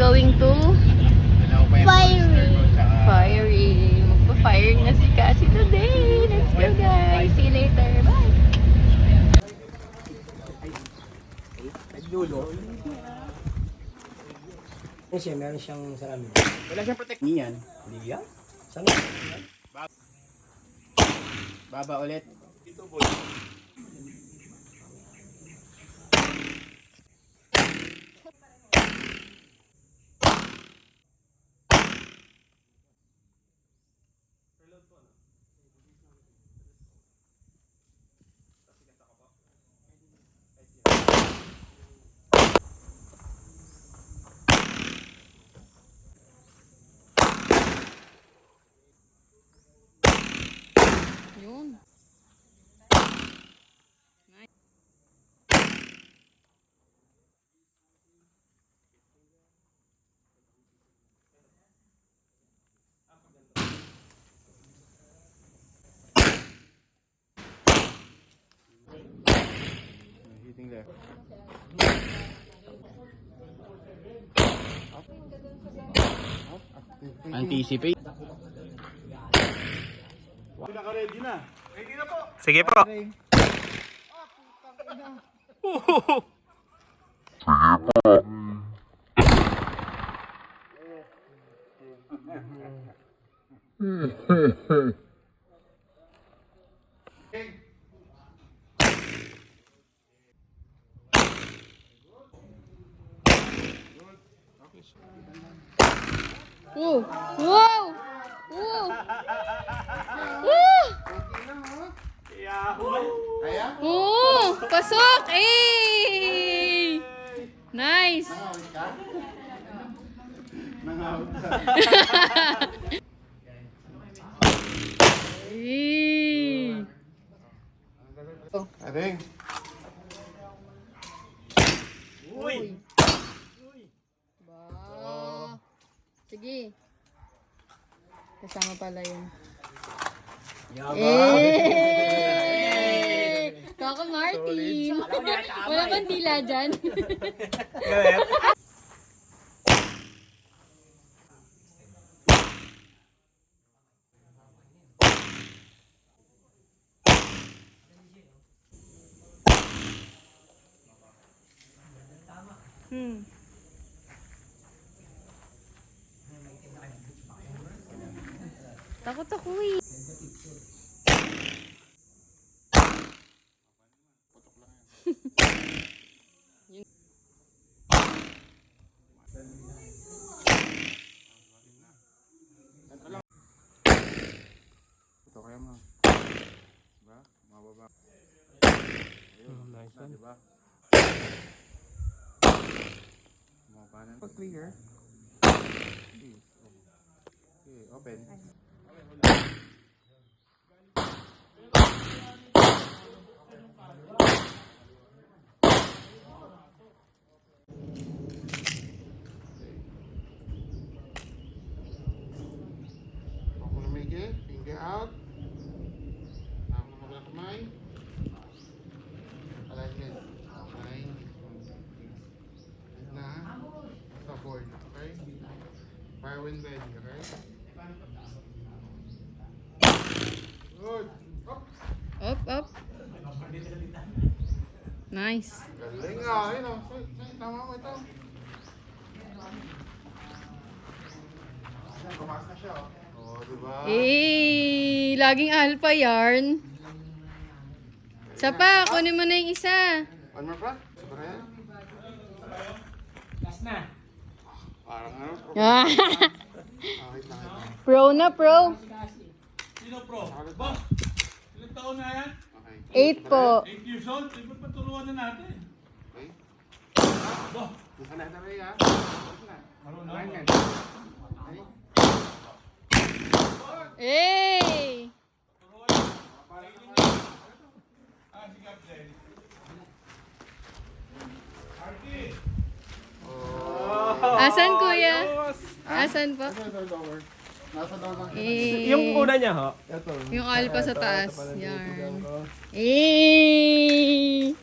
going to Fiery. Magpa-fire na si Cassie today. Let's go guys. See you later. Bye. Dulo. Yan siya, meron siyang salamin. Wala siyang protect niyan. Hindi yan? Saan yan? Baba ulit. Yun. Hitting there. Anticipate. Naka-ready na. Ready na po. Sige po. Woo! Wow! Woo! Woo! Oo! Pasok! Eh! Nice! Eh! Ading. Uy! Ba? Sige. Kasama pala yun. Eh! Kaka Martin! Wala bang tila dyan? Takot ako eh. Ito kaya mo. Diba? Mababa. Nice one. Diba? Mababa na. Clear. Okay, open. Finger out. Tama mo na kamay. Alignment. Align. Na. Sa board. Okay? Fire when ready. Okay? Good. Up. Up, up. Nice. Galing nga. Ayun o. Tama mo ito. Tumaas na siya o. Oo, diba? Eh, laging alpha yarn. Isa pa, kunin mo na yung isa. One more pa? Sobra yan? Last na. Parang ano? Ah, Wait lang. pro na, pro. Sino pro? Boss, ilang taon na yan? Okay. 8 po. 8 years old? Iba't paturuan na natin. Okay. Boss, Nasa na rin ha? marunong. Alignment. Okay. Hey! Ah, si Captain. Arky! Asan kuya? Asan po? Nasa lower. Nasa lower lang. Eh, Yung una niya ho? Ito. yung alpha sa taas. Ito pala Yarn. ko. Eh!